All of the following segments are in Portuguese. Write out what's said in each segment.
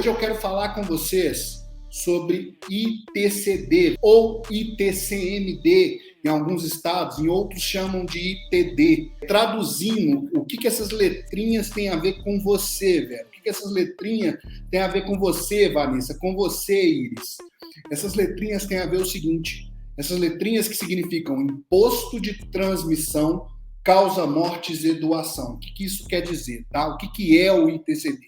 Hoje eu quero falar com vocês sobre ITCD ou ITCMD em alguns estados, em outros chamam de ITD. Traduzindo, o que essas letrinhas têm a ver com você, velho? O que essas letrinhas têm a ver com você, Vanessa? Com você, Iris? Essas letrinhas têm a ver o seguinte, essas letrinhas que significam imposto de transmissão, causa mortes e doação. O que isso quer dizer, tá? O que é o ITCD?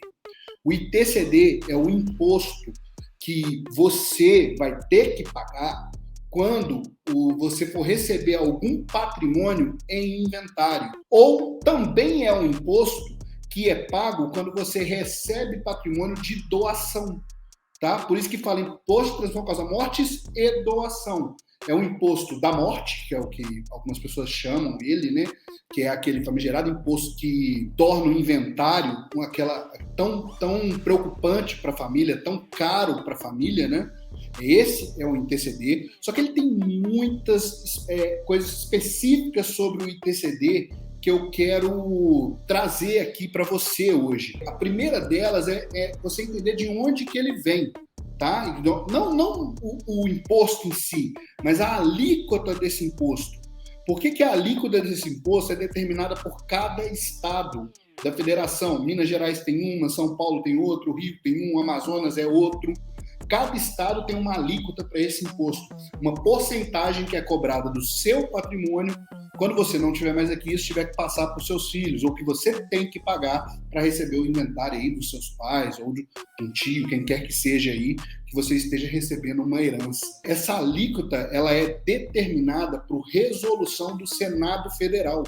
O ITCD é o imposto que você vai ter que pagar quando você for receber algum patrimônio em inventário. Ou também é um imposto que é pago quando você recebe patrimônio de doação. Tá? Por isso que fala imposto de transmissão, causa mortes e doação. É um imposto da morte, que é o que algumas pessoas chamam ele, né? Que é aquele famigerado imposto que torna o inventário aquela tão preocupante para a família, tão caro para a família, né? Esse é o ITCD, só que ele tem muitas coisas específicas sobre o ITCD que eu quero trazer aqui para você hoje. A primeira delas é você entender de onde que ele vem, tá? Não o imposto em si, mas a alíquota desse imposto. Por que a alíquota desse imposto é determinada por cada estado da federação? Minas Gerais tem uma, São Paulo tem outro, Rio tem um, Amazonas é outro. Cada estado tem uma alíquota para esse imposto, uma porcentagem que é cobrada do seu patrimônio quando você não estiver mais aqui, isso tiver que passar para os seus filhos, ou que você tem que pagar para receber o inventário aí dos seus pais, ou de um tio, quem quer que seja aí, que você esteja recebendo uma herança. Essa alíquota, ela é determinada por resolução do Senado Federal,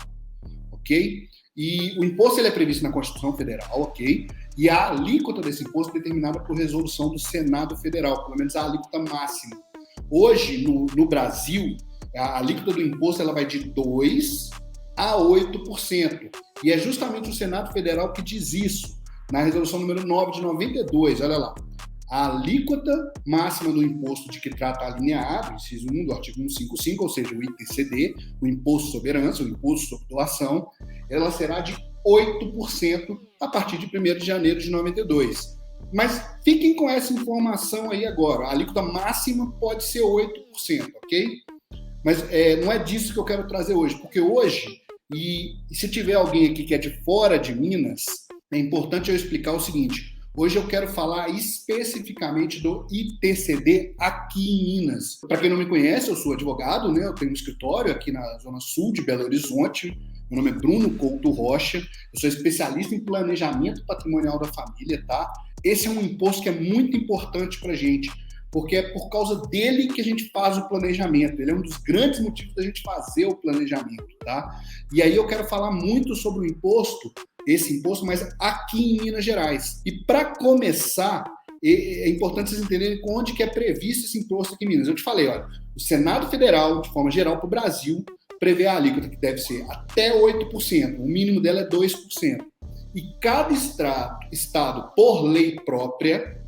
ok? E o imposto ele é previsto na Constituição Federal, ok? E a alíquota desse imposto é determinada por resolução do Senado Federal, pelo menos a alíquota máxima. Hoje, no Brasil, a alíquota do imposto ela vai de 2% a 8%. E é justamente o Senado Federal que diz isso, na resolução número 9 de 92, olha lá. A alíquota máxima do imposto de que trata a linha A, do inciso 1 do artigo 155, ou seja, o ITCD, o Imposto sobre Herança, o Imposto sobre Doação, ela será de 8% a partir de 1º de janeiro de 92. Mas fiquem com essa informação aí agora. A alíquota máxima pode ser 8%, ok? Mas não é disso que eu quero trazer hoje, porque hoje, e se tiver alguém aqui que é de fora de Minas, é importante eu explicar o seguinte. Hoje eu quero falar especificamente do ITCD aqui em Minas. Para quem não me conhece, eu sou advogado, né? Eu tenho um escritório aqui na Zona Sul de Belo Horizonte. Meu nome é Bruno Couto Rocha. Eu sou especialista em planejamento patrimonial da família, tá? Esse é um imposto que é muito importante para a gente, porque é por causa dele que a gente faz o planejamento. Ele é um dos grandes motivos da gente fazer o planejamento, tá? E aí eu quero falar muito sobre o imposto, esse imposto, mas aqui em Minas Gerais. E para começar, é importante vocês entenderem onde que é previsto esse imposto aqui em Minas. Eu te falei, olha, o Senado Federal, de forma geral, para o Brasil, prevê a alíquota que deve ser até 8%, o mínimo dela é 2%. E cada estado, por lei própria,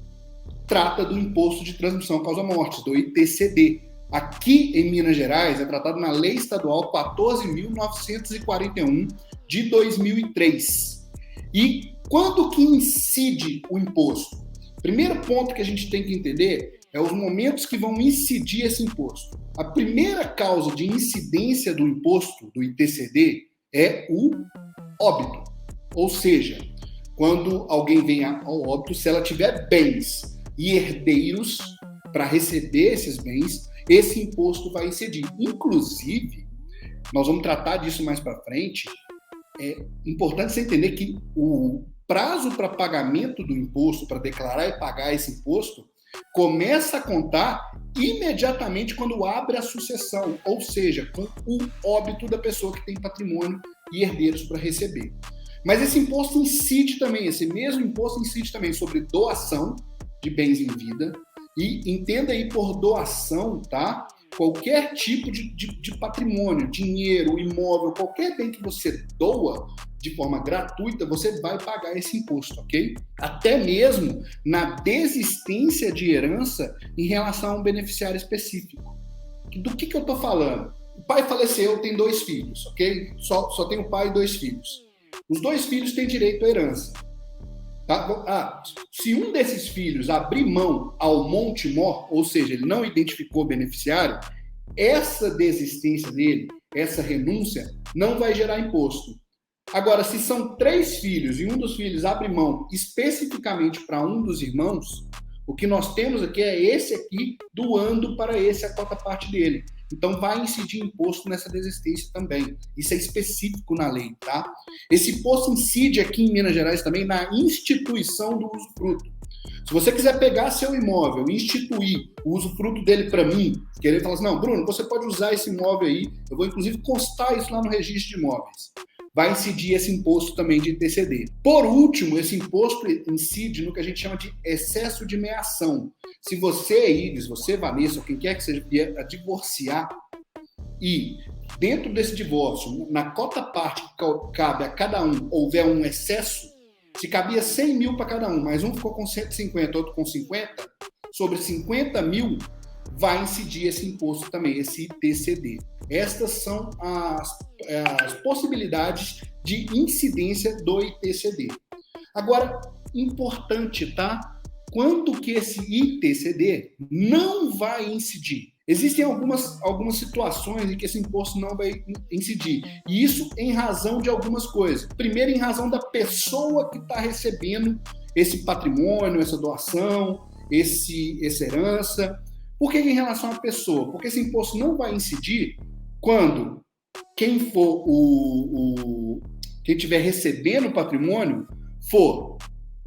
trata do Imposto de Transmissão Causa Mortes, do ITCD. Aqui em Minas Gerais é tratado na Lei Estadual 14.941 de 2003. E quando que incide o imposto? Primeiro ponto que a gente tem que entender é os momentos que vão incidir esse imposto. A primeira causa de incidência do imposto, do ITCD, é o óbito. Ou seja, quando alguém vem ao óbito, se ela tiver bens e herdeiros para receber esses bens, esse imposto vai incidir. Inclusive, nós vamos tratar disso mais para frente, é importante você entender que o prazo para pagamento do imposto, para declarar e pagar esse imposto, começa a contar imediatamente quando abre a sucessão, ou seja, com o óbito da pessoa que tem patrimônio e herdeiros para receber. Mas esse imposto incide também, esse mesmo imposto incide também sobre doação de bens em vida, e entenda aí por doação, tá? Qualquer tipo de patrimônio, dinheiro, imóvel, qualquer bem que você doa de forma gratuita, você vai pagar esse imposto, ok? Até mesmo na desistência de herança em relação a um beneficiário específico. Do que eu estou falando? O pai faleceu, tem 2 filhos, ok? Só tem o pai e 2 filhos. Os 2 filhos têm direito à herança. Tá? Se um desses filhos abrir mão ao monte mor, ou seja, ele não identificou o beneficiário, essa desistência dele, essa renúncia, não vai gerar imposto. Agora, se são 3 filhos e um dos filhos abre mão especificamente para um dos irmãos, o que nós temos aqui é esse aqui doando para esse a cota parte dele. Então, vai incidir imposto nessa desistência também. Isso é específico na lei, tá? Esse imposto incide aqui em Minas Gerais também na instituição do usufruto. Se você quiser pegar seu imóvel e instituir o usufruto dele para mim, querer falar assim, não, Bruno, você pode usar esse imóvel aí, eu vou inclusive constar isso lá no registro de imóveis. Vai incidir esse imposto também de ITCD. Por último, esse imposto incide no que a gente chama de excesso de meação. Se você, Iris, você, Vanessa, ou quem quer que seja, vier a divorciar e dentro desse divórcio, na cota parte que cabe a cada um, houver um excesso, se cabia 100 mil para cada um, mas um ficou com 150, outro com 50, sobre 50 mil vai incidir esse imposto também, esse ITCD. Estas são as possibilidades de incidência do ITCD. Agora, importante, tá? Quando que esse ITCD não vai incidir? Existem algumas situações em que esse imposto não vai incidir. E isso em razão de algumas coisas. Primeiro, em razão da pessoa que está recebendo esse patrimônio, essa doação, essa herança. Por que em relação à pessoa? Porque esse imposto não vai incidir quando quem for quem estiver recebendo o patrimônio for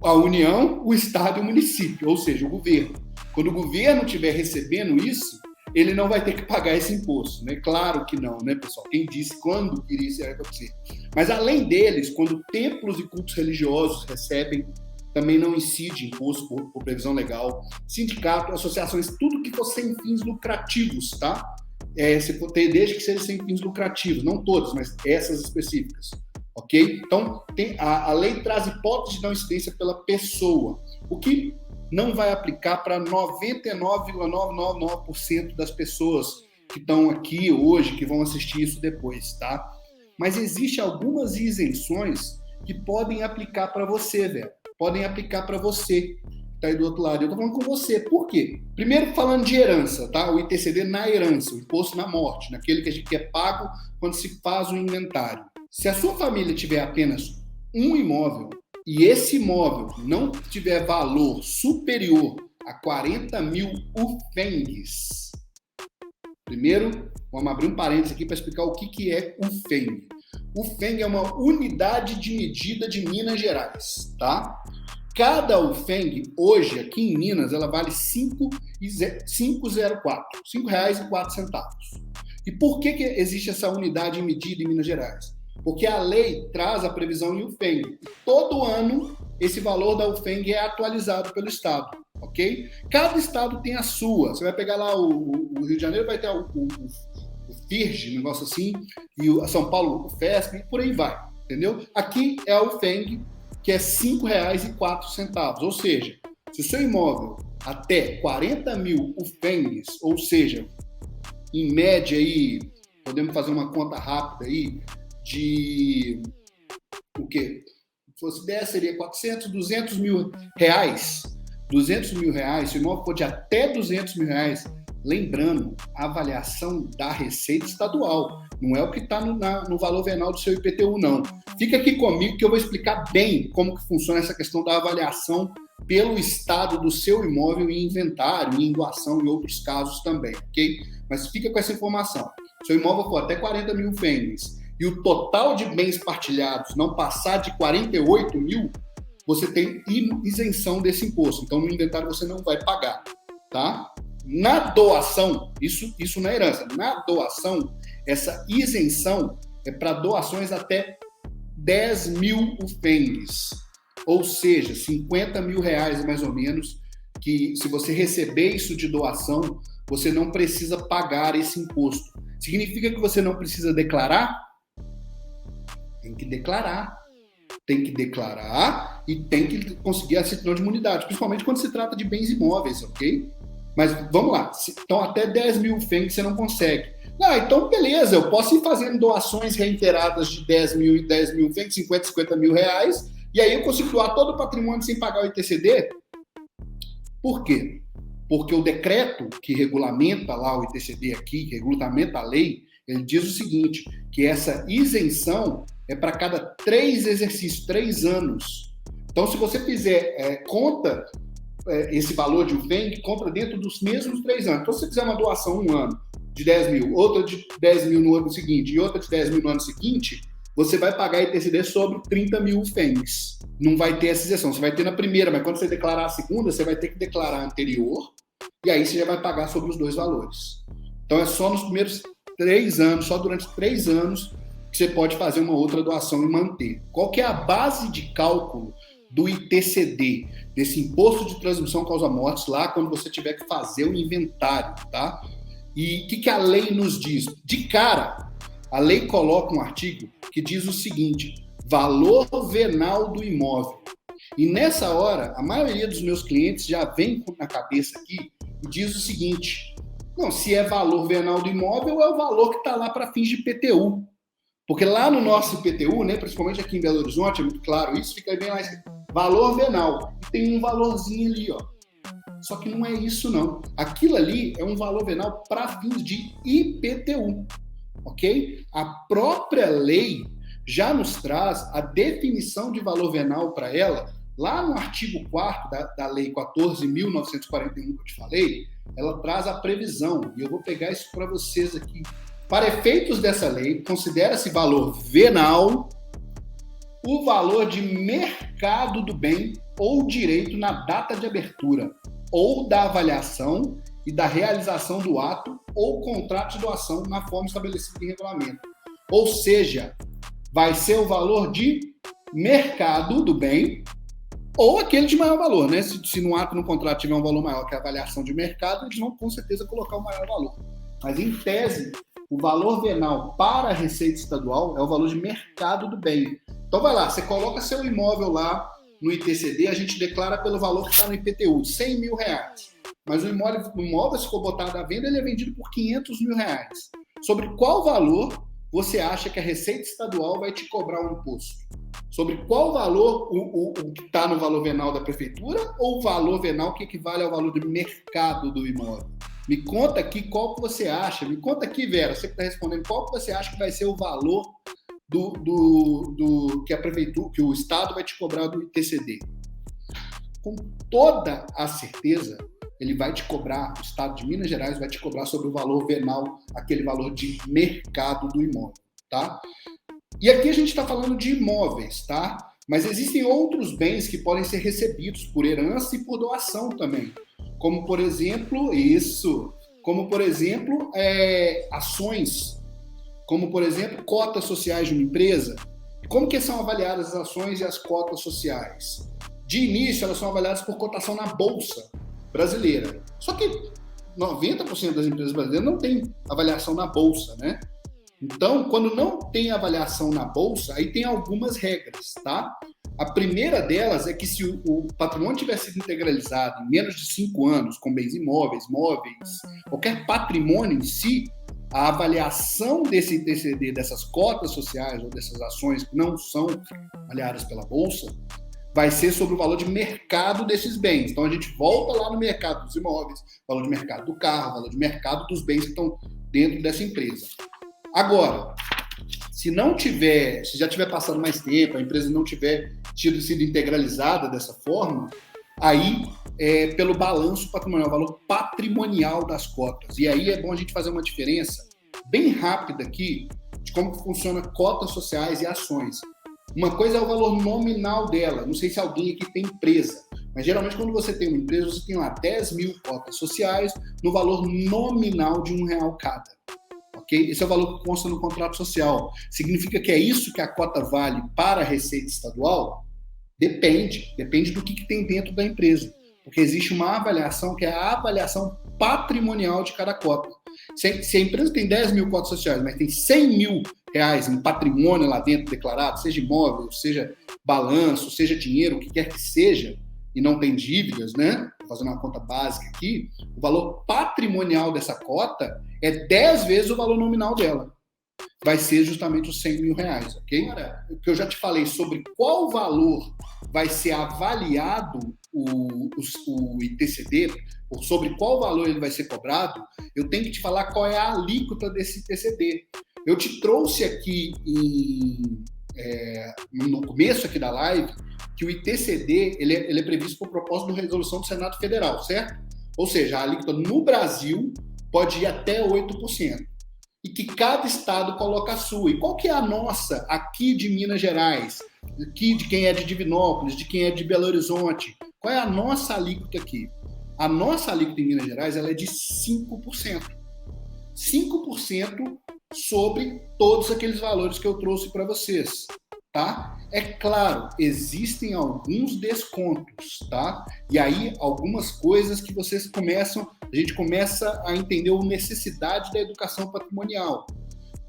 a União, o Estado e o município, ou seja, o governo. Quando o governo estiver recebendo isso, ele não vai ter que pagar esse imposto, né? Claro que não, né, pessoal? Quem disse quando iria isso acontecer? Mas além deles, quando templos e cultos religiosos recebem, também não incide imposto por previsão legal. Sindicato, associações, tudo que for sem fins lucrativos, tá? Desde que seja sem fins lucrativos, não todas, mas essas específicas, ok? Então, a lei traz hipótese de não incidência pela pessoa, o que não vai aplicar para 99,999% das pessoas que estão aqui hoje, que vão assistir isso depois, tá? Mas existem algumas isenções que podem aplicar para você, velho. Podem aplicar para você, que está aí do outro lado. Eu estou falando com você. Por quê? Primeiro, falando de herança, tá? O ITCD na herança, o imposto na morte, naquele que é pago quando se faz o inventário. Se a sua família tiver apenas um imóvel e esse imóvel não tiver valor superior a 40 mil UFENGs, primeiro, vamos abrir um parênteses aqui para explicar o que é UFENG. UFENG é uma unidade de medida de Minas Gerais, tá? Cada UFENG, hoje, aqui em Minas, ela vale R$ 5,04. E por que existe essa unidade de medida em Minas Gerais? Porque a lei traz a previsão em UFENG. Todo ano, esse valor da UFENG é atualizado pelo Estado, ok? Cada Estado tem a sua. Você vai pegar lá o Rio de Janeiro, vai ter o FIRJ, um negócio assim, e o São Paulo, o FESP, e por aí vai, entendeu? Aqui é a UFENG, que é R$ 5,04. Ou seja, se o seu imóvel até 40 mil UFENGs, ou seja, em média aí, podemos fazer uma conta rápida aí, de o quê? Se fosse 10, seria 400, 200 mil reais. 200 mil reais, se o imóvel for de até 200 mil reais, lembrando, a avaliação da Receita Estadual, não é o que está no valor venal do seu IPTU, não. Fica aqui comigo que eu vou explicar bem como que funciona essa questão da avaliação pelo estado do seu imóvel em inventário, em doação e outros casos também, ok? Mas fica com essa informação. Se o imóvel for até 40 mil FENGs e o total de bens partilhados não passar de 48 mil, você tem isenção desse imposto. Então, no inventário você não vai pagar, tá? Na doação, isso na herança, na doação, essa isenção é para doações até 10 mil UFENGs, ou seja, 50 mil reais mais ou menos, que se você receber isso de doação, você não precisa pagar esse imposto. Significa que você não precisa declarar? Tem que declarar. Tem que declarar e tem que conseguir a certidão de imunidade, principalmente quando se trata de bens imóveis, ok? Mas vamos lá, então até 10 mil FENG você não consegue. Então beleza, eu posso ir fazendo doações reiteradas de 10 mil FENG, 50 mil reais, E aí eu consigo doar todo o patrimônio sem pagar o ITCD? Por quê? Porque o decreto que regulamenta lá o ITCD aqui, que regulamenta a lei, ele diz o seguinte, que essa isenção é para cada 3 exercícios, 3 anos. Então, se você fizer conta esse valor de UFEM, conta dentro dos mesmos 3 anos. Então, se você fizer uma doação um ano de 10 mil, outra de 10 mil no ano seguinte e outra de 10 mil no ano seguinte, você vai pagar ITCD sobre 30 mil UFEMs. Não vai ter essa isenção. Você vai ter na primeira, mas quando você declarar a segunda, você vai ter que declarar a anterior, e aí você já vai pagar sobre os 2 valores. Então, é só nos primeiros 3 anos, só durante 3 anos, que você pode fazer uma outra doação e manter. Qual que é a base de cálculo do ITCD, desse Imposto de Transmissão Causa-Mortes, lá quando você tiver que fazer o inventário, tá? E o que a lei nos diz? De cara, a lei coloca um artigo que diz o seguinte, valor venal do imóvel. E nessa hora, a maioria dos meus clientes já vem na cabeça aqui e diz o seguinte, não, se é valor venal do imóvel, é o valor que está lá para fins de IPTU. Porque lá no nosso IPTU, né, principalmente aqui em Belo Horizonte, é muito claro isso, fica bem lá escrito, valor venal. E tem um valorzinho ali, ó. Só que não é isso, não. Aquilo ali é um valor venal para fins de IPTU, ok? A própria lei já nos traz a definição de valor venal para ela, lá no artigo 4º da Lei 14.941 que eu te falei, ela traz a previsão, e eu vou pegar isso para vocês aqui. Para efeitos dessa lei, considera-se valor venal o valor de mercado do bem ou direito na data de abertura, ou da avaliação e da realização do ato ou contrato de doação na forma estabelecida em regulamento. Ou seja, vai ser o valor de mercado do bem ou aquele de maior valor, né? Se no ato, no contrato tiver um valor maior que a avaliação de mercado, eles vão com certeza colocar o maior valor. Mas em tese, o valor venal para a Receita Estadual é o valor de mercado do bem. Então vai lá, você coloca seu imóvel lá no ITCD, a gente declara pelo valor que está no IPTU, 100 mil reais. Mas o imóvel, se for botado à venda, ele é vendido por 500 mil reais. Sobre qual valor você acha que a Receita Estadual vai te cobrar um imposto? Sobre qual valor, o que está no valor venal da prefeitura ou o valor venal que equivale ao valor do mercado do imóvel? Me conta aqui qual que você acha, me conta aqui, Vera, você que está respondendo, qual que você acha que vai ser o valor que a prefeitura, que o Estado vai te cobrar do ITCD? Com toda a certeza, ele vai te cobrar, o Estado de Minas Gerais vai te cobrar sobre o valor venal, aquele valor de mercado do imóvel, tá? E aqui a gente está falando de imóveis, tá? Mas existem outros bens que podem ser recebidos por herança e por doação também. Como, por exemplo, ações, como, por exemplo, cotas sociais de uma empresa. Como que são avaliadas as ações e as cotas sociais? De início, elas são avaliadas por cotação na Bolsa brasileira. Só que 90% das empresas brasileiras não tem avaliação na Bolsa, né? Então, quando não tem avaliação na Bolsa, aí tem algumas regras, tá? A primeira delas é que se o patrimônio tiver sido integralizado em menos de 5 anos, com bens imóveis, móveis, qualquer patrimônio em si, a avaliação desse ITCD, dessas cotas sociais ou dessas ações que não são avaliadas pela Bolsa, vai ser sobre o valor de mercado desses bens. Então, a gente volta lá no mercado dos imóveis, valor de mercado do carro, valor de mercado dos bens que estão dentro dessa empresa. Agora, se já tiver passado mais tempo, a empresa não tiver sido integralizada dessa forma, aí pelo balanço patrimonial, o valor patrimonial das cotas. E aí é bom a gente fazer uma diferença bem rápida aqui de como funciona cotas sociais e ações. Uma coisa é o valor nominal dela. Não sei se alguém aqui tem empresa, mas geralmente quando você tem uma empresa, você tem lá 10 mil cotas sociais no valor nominal de R$1 cada. Okay? Esse é o valor que consta no contrato social. Significa que é isso que a cota vale para a Receita Estadual? Depende do que tem dentro da empresa. Porque existe uma avaliação que é a avaliação patrimonial de cada cota. Se a empresa tem 10 mil cotas sociais, mas tem 100 mil reais em patrimônio lá dentro declarado, seja imóvel, seja balanço, seja dinheiro, o que quer que seja, e não tem dívidas, né? Vou fazer uma conta básica aqui, o valor patrimonial dessa cota é 10 vezes o valor nominal dela. vai ser justamente os R$100.000, ok? Agora, o que eu já te falei sobre qual valor vai ser avaliado o ITCD, ou sobre qual valor ele vai ser cobrado, eu tenho que te falar qual é a alíquota desse ITCD. Eu te trouxe aqui no começo aqui da live que o ITCD ele é previsto por propósito de resolução do Senado Federal, certo? Ou seja, a alíquota no Brasil pode ir até 8%. E que cada estado coloca a sua. E qual que é a nossa aqui de Minas Gerais? Aqui de quem é de Divinópolis, de quem é de Belo Horizonte? Qual é a nossa alíquota aqui? A nossa alíquota em Minas Gerais ela é de 5%. 5% sobre todos aqueles valores que eu trouxe para vocês. Tá? É claro, existem alguns descontos, tá? E aí algumas coisas que a gente começa a entender a necessidade da educação patrimonial,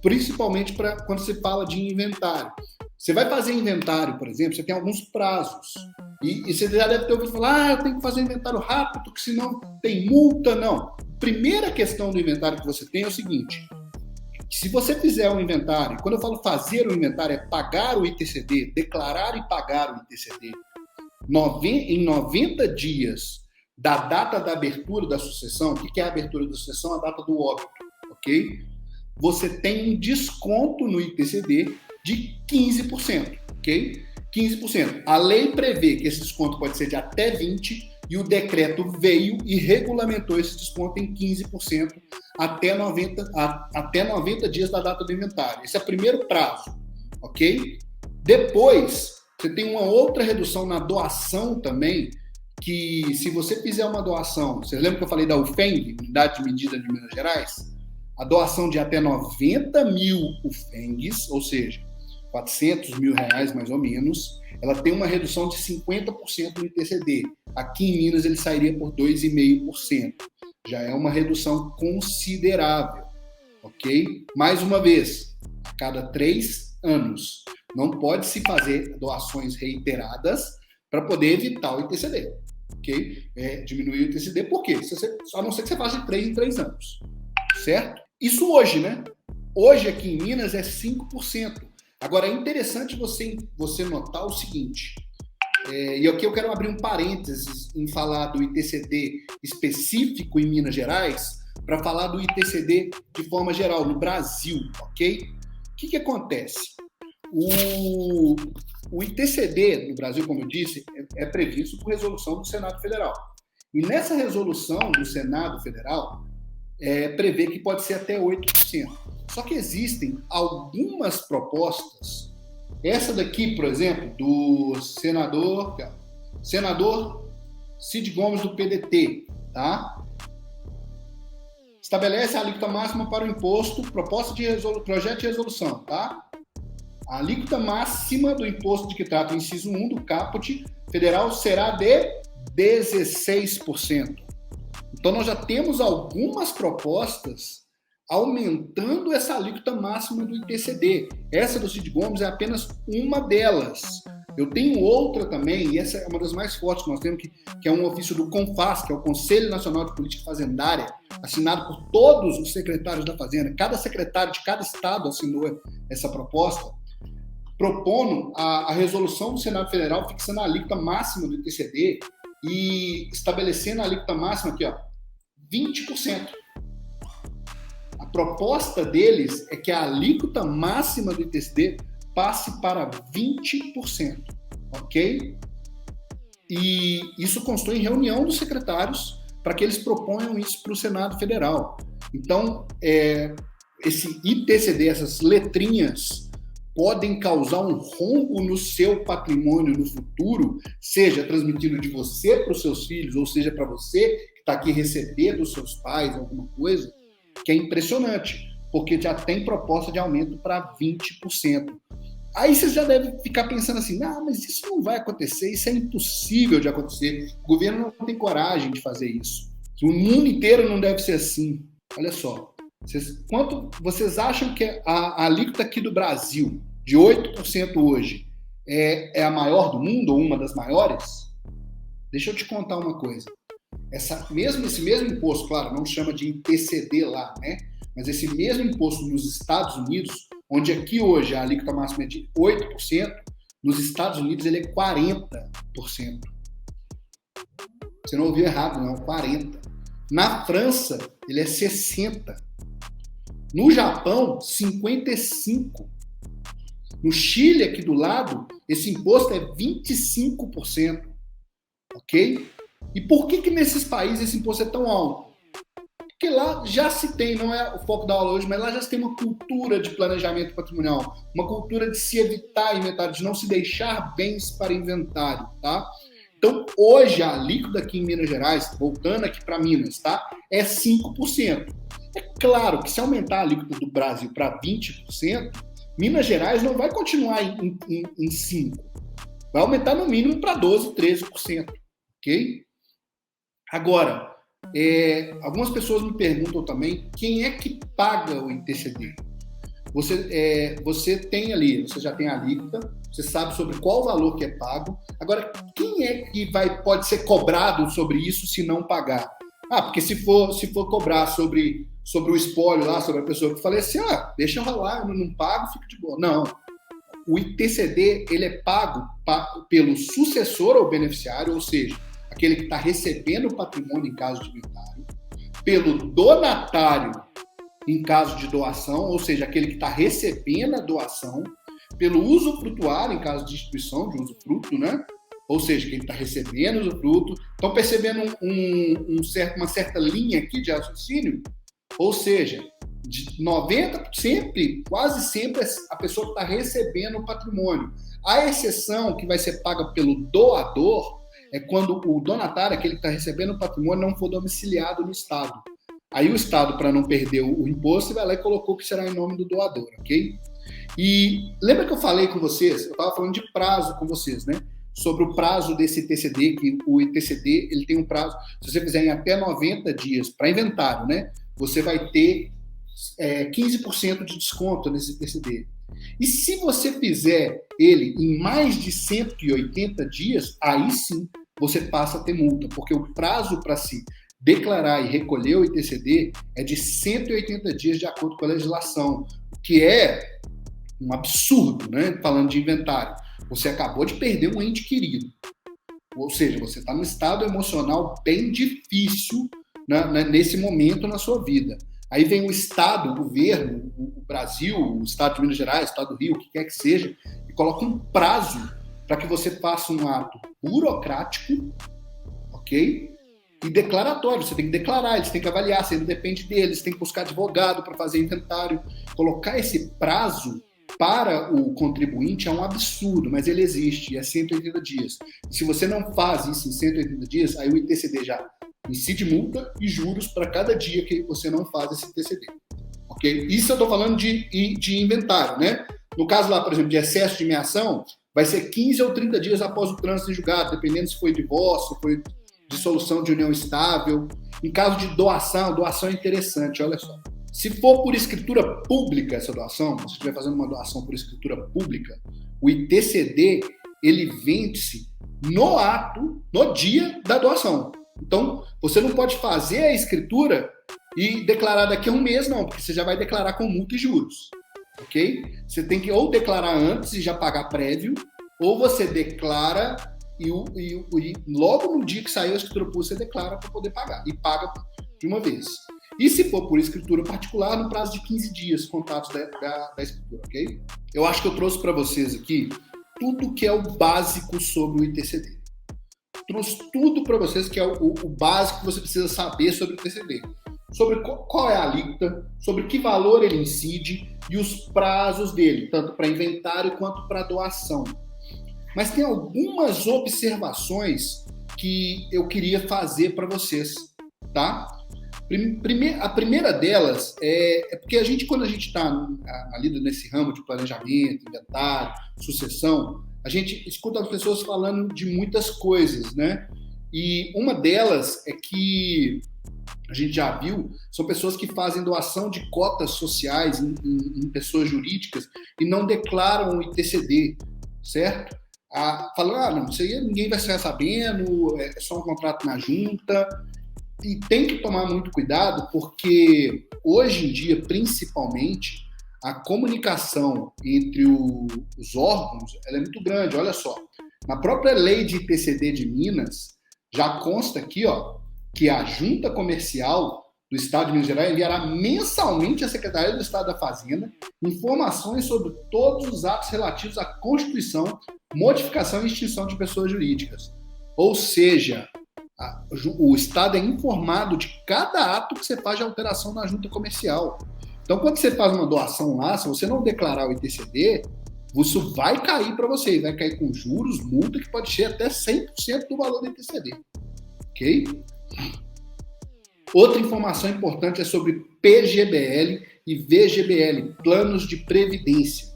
principalmente quando você fala de inventário. Você vai fazer inventário, por exemplo, você tem alguns prazos. E você já deve ter ouvido falar, eu tenho que fazer inventário rápido, porque senão tem multa. Não. Primeira questão do inventário que você tem é o seguinte: se você fizer um inventário, quando eu falo fazer o inventário, é pagar o ITCD, declarar e pagar o ITCD, em 90 dias da data da abertura da sucessão. O que é a abertura da sucessão? A data do óbito, ok? Você tem um desconto no ITCD de 15%, ok? 15%. A lei prevê que esse desconto pode ser de até 20%, e o decreto veio e regulamentou esse desconto em 15% até 90 dias da data do inventário. Esse é o primeiro prazo, ok? Depois, você tem uma outra redução na doação também, que se você fizer uma doação, você lembra que eu falei da UFENG, Unidade de Medida de Minas Gerais? A doação de até 90 mil UFENGs, ou seja, R$400.000 mais ou menos, ela tem uma redução de 50% no ITCD. Aqui em Minas ele sairia por 2,5%. Já é uma redução considerável, ok? Mais uma vez, a cada 3 anos. Não pode se fazer doações reiteradas para poder evitar o ITCD, ok? Diminuir o ITCD, por quê? A não ser que você faça de 3 em 3 anos, certo? Isso hoje, né? Hoje aqui em Minas é 5%. Agora, é interessante você notar o seguinte, e aqui eu quero abrir um parênteses em falar do ITCD específico em Minas Gerais, para falar do ITCD de forma geral, no Brasil, ok? O que acontece? O ITCD no Brasil, como eu disse, é previsto por resolução do Senado Federal. E nessa resolução do Senado Federal, prevê que pode ser até 8%. Só que existem algumas propostas, essa daqui, por exemplo, do senador Cid Gomes, do PDT, tá? Estabelece a alíquota máxima para o imposto, projeto de resolução, tá? A alíquota máxima do imposto de que trata o inciso 1 do caput federal será de 16%. Então, nós já temos algumas propostas aumentando essa alíquota máxima do ITCD. Essa do Cid Gomes é apenas uma delas. Eu tenho outra também, e essa é uma das mais fortes que nós temos, que é um ofício do CONFAS, que é o Conselho Nacional de Política Fazendária, assinado por todos os secretários da Fazenda. Cada secretário de cada estado assinou essa proposta, propondo a resolução do Senado Federal fixando a alíquota máxima do ITCD e estabelecendo a alíquota máxima aqui, ó, 20%. A proposta deles é que a alíquota máxima do ITCD passe para 20%, ok? E isso constou em reunião dos secretários para que eles proponham isso para o Senado Federal. Então, esse ITCD, essas letrinhas, podem causar um rombo no seu patrimônio no futuro, seja transmitido de você para os seus filhos, ou seja para você que está aqui recebendo dos seus pais alguma coisa, que é impressionante, porque já tem proposta de aumento para 20%. Aí você já deve ficar pensando assim, mas isso não vai acontecer, isso é impossível de acontecer, o governo não tem coragem de fazer isso. O mundo inteiro não deve ser assim. Olha só, quanto vocês acham que a alíquota aqui do Brasil, de 8% hoje, é a maior do mundo, ou uma das maiores? Deixa eu te contar uma coisa. esse mesmo imposto, claro, não chama de ITCD lá, né? Mas esse mesmo imposto nos Estados Unidos, onde aqui hoje a alíquota máxima é de 8%, nos Estados Unidos ele é 40%. Você não ouviu errado, não, 40%. Na França, ele é 60%. No Japão, 55%. No Chile, aqui do lado, esse imposto é 25%. Ok? E por que nesses países esse imposto é tão alto? Porque lá já se tem, não é o foco da aula hoje, mas lá já se tem uma cultura de planejamento patrimonial, uma cultura de se evitar inventário, de não se deixar bens para inventário, tá? Então, hoje, a alíquota aqui em Minas Gerais, voltando aqui para Minas, tá? É 5%. É claro que se aumentar a alíquota do Brasil para 20%, Minas Gerais não vai continuar em 5%. Vai aumentar no mínimo para 12%, 13%. Ok? Agora, algumas pessoas me perguntam também quem é que paga o ITCD. Você tem ali, você já tem a alíquota, você sabe sobre qual valor que é pago. Agora, quem é que pode ser cobrado sobre isso se não pagar? Porque se for cobrar sobre o espólio lá, sobre a pessoa que faleceu, deixa rolar, eu não pago, fica de boa. Não. O ITCD, ele é pago pelo sucessor ou beneficiário, ou seja, aquele que está recebendo o patrimônio em caso de inventário, pelo donatário em caso de doação, ou seja, aquele que está recebendo a doação, pelo usufrutuário em caso de instituição de usufruto, né? Ou seja, quem está recebendo o usufruto. Estão percebendo uma certa linha aqui de raciocínio? Ou seja, de 90%, quase sempre, a pessoa está recebendo o patrimônio. A exceção que vai ser paga pelo doador é quando o donatário, aquele que está recebendo o patrimônio, não for domiciliado no Estado. Aí o Estado, para não perder o imposto, vai lá e colocou que será em nome do doador, ok? E lembra que eu falei com vocês, eu estava falando de prazo com vocês, né? Sobre o prazo desse ITCD, que o ITCD ele tem um prazo, se você fizer em até 90 dias para inventário, né? Você vai ter 15% de desconto nesse ITCD. E se você fizer ele em mais de 180 dias, aí sim você passa a ter multa, porque o prazo para se declarar e recolher o ITCD é de 180 dias de acordo com a legislação, que é um absurdo, né? Falando de inventário. Você acabou de perder um ente querido. Ou seja, você está num estado emocional bem difícil, né, nesse momento na sua vida. Aí vem o Estado, o governo, o Brasil, o Estado de Minas Gerais, o Estado do Rio, o que quer que seja, e coloca um prazo para que você faça um ato burocrático, ok? E declaratório. Você tem que declarar, eles têm que avaliar, você não depende deles, tem que buscar advogado para fazer inventário. Colocar esse prazo para o contribuinte é um absurdo, mas ele existe, é 180 dias. E se você não faz isso em 180 dias, aí o ITCD já incide multa e juros para cada dia que você não faz esse ITCD. Ok? Isso eu estou falando de inventário, né? No caso lá, por exemplo, de excesso de meação, vai ser 15 ou 30 dias após o trânsito em julgado, dependendo se foi divórcio, foi dissolução de união estável. Em caso de doação é interessante, olha só. Se for por escritura pública essa doação, se você estiver fazendo uma doação por escritura pública, o ITCD, ele vence no ato, no dia da doação. Então, você não pode fazer a escritura e declarar daqui a um mês, não, porque você já vai declarar com multa e juros, ok? Você tem que ou declarar antes e já pagar prévio, ou você declara e logo no dia que saiu a escritura pública, você declara para poder pagar, e paga de uma vez. E se for por escritura particular, no prazo de 15 dias, contatos da escritura, ok? Eu acho que eu trouxe para vocês aqui tudo que é o básico sobre o ITCD. Trouxe tudo para vocês que é o básico que você precisa saber sobre o ITCD. Sobre qual é a alíquota, sobre que valor ele incide e os prazos dele, tanto para inventário quanto para doação. Mas tem algumas observações que eu queria fazer para vocês, tá? A primeira delas é porque quando a gente está ali nesse ramo de planejamento, inventário, sucessão, a gente escuta as pessoas falando de muitas coisas, né? E uma delas é que a gente já viu, são pessoas que fazem doação de cotas sociais em pessoas jurídicas e não declaram o ITCD, certo? Falando, não, isso aí ninguém vai ficar sabendo, é só um contrato na junta. E tem que tomar muito cuidado, porque hoje em dia, principalmente, a comunicação entre os órgãos ela é muito grande. Olha só, na própria lei de ITCD de Minas, já consta aqui, ó, que a Junta Comercial do Estado de Minas Gerais enviará mensalmente à Secretaria do Estado da Fazenda informações sobre todos os atos relativos à constituição, modificação e extinção de pessoas jurídicas. Ou seja, o Estado é informado de cada ato que você faz de alteração na Junta Comercial. Então, quando você faz uma doação lá, se você não declarar o ITCD, isso vai cair para você, vai cair com juros, multa, que pode ser até 100% do valor do ITCD. Ok? Outra informação importante é sobre PGBL e VGBL, planos de previdência.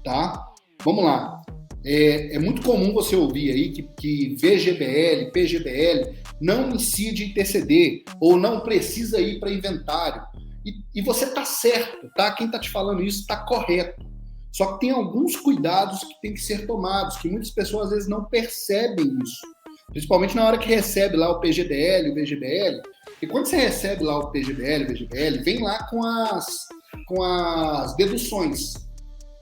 Tá? Vamos lá. É muito comum você ouvir aí que VGBL, PGBL não incide ITCD ou não precisa ir para inventário. E você está certo, tá? Quem está te falando isso está correto. Só que tem alguns cuidados que tem que ser tomados, que muitas pessoas às vezes não percebem isso. Principalmente na hora que recebe lá o PGBL, o VGBL. E quando você recebe lá o PGBL, o VGBL, vem lá com as deduções.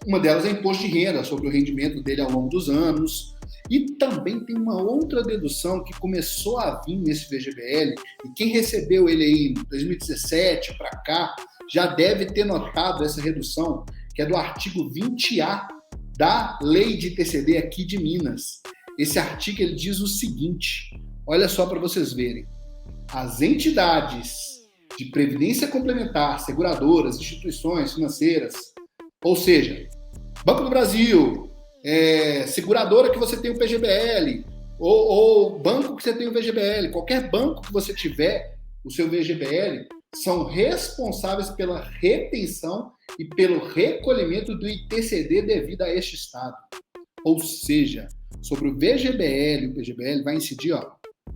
Uma delas é imposto de renda, sobre o rendimento dele ao longo dos anos. E também tem uma outra dedução que começou a vir nesse VGBL, e quem recebeu ele aí em 2017 para cá, já deve ter notado essa redução, que é do artigo 20A da Lei de ITCD aqui de Minas. Esse artigo ele diz o seguinte, olha só para vocês verem. As entidades de previdência complementar, seguradoras, instituições financeiras, ou seja, Banco do Brasil, seguradora que você tem o PGBL, ou banco que você tem o VGBL, qualquer banco que você tiver o seu VGBL, são responsáveis pela retenção e pelo recolhimento do ITCD devido a este Estado. Ou seja, sobre o VGBL e o PGBL vai incidir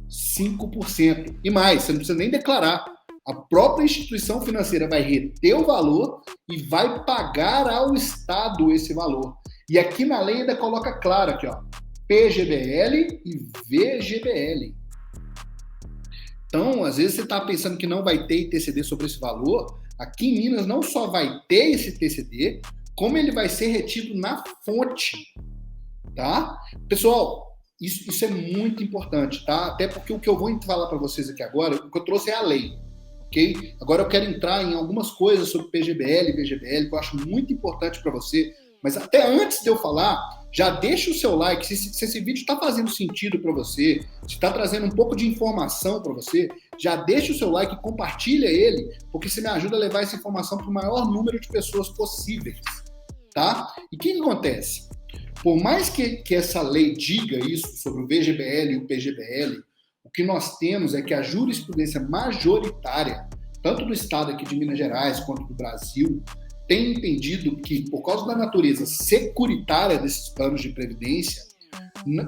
5%. E mais, você não precisa nem declarar. A própria instituição financeira vai reter o valor e vai pagar ao Estado esse valor. E aqui na lei ainda coloca claro aqui, PGBL e VGBL. Então, às vezes você está pensando que não vai ter ITCD sobre esse valor. Aqui em Minas não só vai ter esse ITCD, como ele vai ser retido na fonte. Tá? Pessoal, isso é muito importante, tá? Até porque o que eu vou falar para vocês aqui agora, o que eu trouxe é a lei. Okay? Agora eu quero entrar em algumas coisas sobre PGBL e VGBL que eu acho muito importante para você, mas até antes de eu falar, já deixa o seu like, se esse vídeo está fazendo sentido para você, se está trazendo um pouco de informação para você, já deixa o seu like e compartilha ele, porque você me ajuda a levar essa informação para o maior número de pessoas possíveis, tá? E o que acontece? Por mais que essa lei diga isso sobre o VGBL e o PGBL, o que nós temos é que a jurisprudência majoritária, tanto do Estado aqui de Minas Gerais quanto do Brasil, tem entendido que, por causa da natureza securitária desses planos de previdência,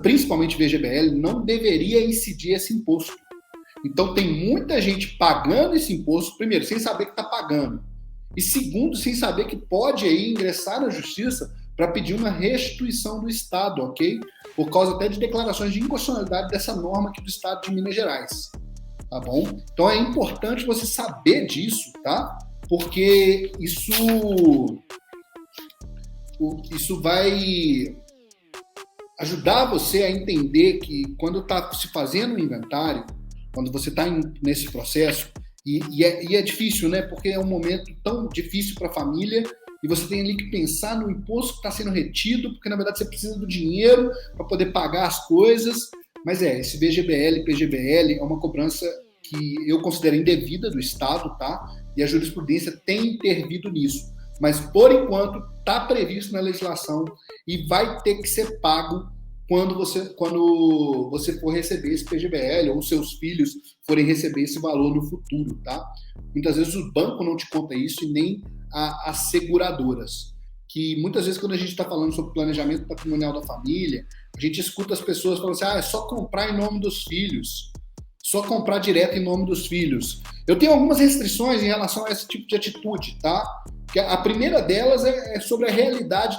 principalmente VGBL, não deveria incidir esse imposto. Então, tem muita gente pagando esse imposto, primeiro, sem saber que está pagando, e segundo, sem saber que pode aí ingressar na justiça para pedir uma restituição do Estado, ok? Por causa até de declarações de inconstitucionalidade dessa norma aqui do Estado de Minas Gerais, tá bom? Então é importante você saber disso, tá? Porque isso vai ajudar você a entender que quando está se fazendo um inventário, quando você está nesse processo, e é difícil, né? Porque é um momento tão difícil para a família, e você tem ali que pensar no imposto que está sendo retido, porque na verdade você precisa do dinheiro para poder pagar as coisas. Mas esse VGBL, PGBL é uma cobrança que eu considero indevida do Estado, tá? E a jurisprudência tem intervido nisso. Mas, por enquanto, está previsto na legislação e vai ter que ser pago quando você for receber esse PGBL ou seus filhos forem receber esse valor no futuro, tá? Muitas vezes o banco não te conta isso e nem as seguradoras, que muitas vezes quando a gente está falando sobre planejamento patrimonial da família, a gente escuta as pessoas falando assim, é só comprar em nome dos filhos, só comprar direto em nome dos filhos. Eu tenho algumas restrições em relação a esse tipo de atitude, tá? A primeira delas é sobre a realidade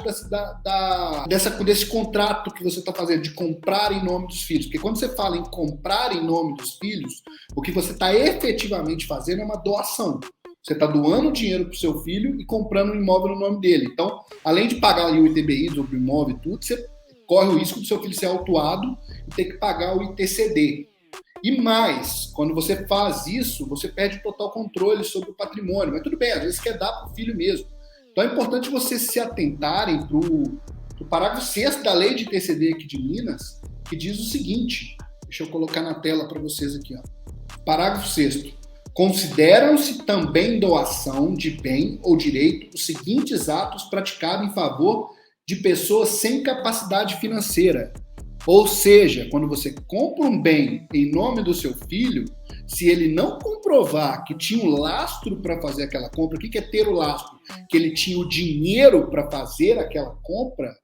desse contrato que você está fazendo, de comprar em nome dos filhos. Porque quando você fala em comprar em nome dos filhos, o que você está efetivamente fazendo é uma doação. Você está doando dinheiro para o seu filho e comprando um imóvel no nome dele. Então, além de pagar ali o ITBI sobre o imóvel e tudo, você corre o risco do seu filho ser autuado e ter que pagar o ITCD. E mais, quando você faz isso, você perde total controle sobre o patrimônio. Mas tudo bem, às vezes quer dar para o filho mesmo. Então é importante vocês se atentarem para o parágrafo 6º da lei de ITCD aqui de Minas, que diz o seguinte, deixa eu colocar na tela para vocês aqui, ó. Parágrafo 6º. Consideram-se também doação de bem ou direito os seguintes atos praticados em favor de pessoas sem capacidade financeira. Ou seja, quando você compra um bem em nome do seu filho, se ele não comprovar que tinha um lastro para fazer aquela compra, o que é ter o lastro? Que ele tinha o dinheiro para fazer aquela compra,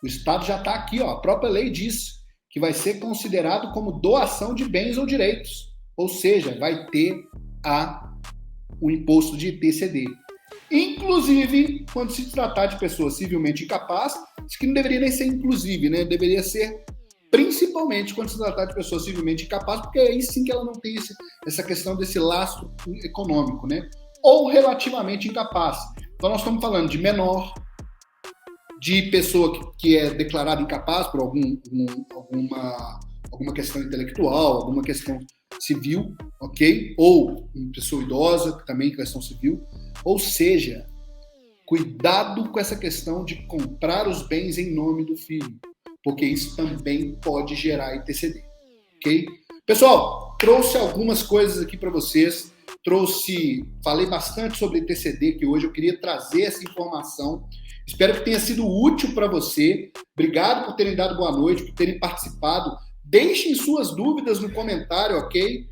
o Estado já está aqui, ó, a própria lei diz que vai ser considerado como doação de bens ou direitos. Ou seja, vai ter o imposto de ITCD. Inclusive, quando se tratar de pessoas civilmente incapazes, isso que não deveria nem ser inclusive, né? Deveria ser principalmente quando se tratar de pessoas civilmente incapazes, porque aí sim que ela não tem essa questão desse lastro econômico, né? Ou relativamente incapaz. Então nós estamos falando de menor, de pessoa que é declarada incapaz por alguma questão intelectual, alguma questão civil, ok? Ou uma pessoa idosa, também questão civil. Ou seja, cuidado com essa questão de comprar os bens em nome do filho, porque isso também pode gerar ITCD, ok? Pessoal, trouxe algumas coisas aqui para vocês, falei bastante sobre ITCD, que hoje eu queria trazer essa informação. Espero que tenha sido útil para você. Obrigado por terem dado boa noite, por terem participado. Deixem suas dúvidas no comentário, ok?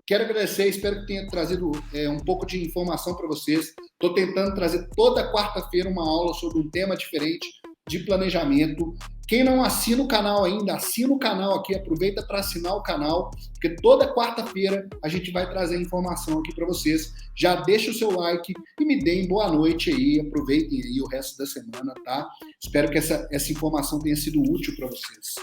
Quero agradecer, espero que tenha trazido um pouco de informação para vocês. Estou tentando trazer toda quarta-feira uma aula sobre um tema diferente de planejamento. Quem não assina o canal ainda, assina o canal aqui, aproveita para assinar o canal, porque toda quarta-feira a gente vai trazer informação aqui para vocês. Já deixa o seu like e me deem boa noite aí, aproveitem aí o resto da semana, tá? Espero que essa informação tenha sido útil para vocês.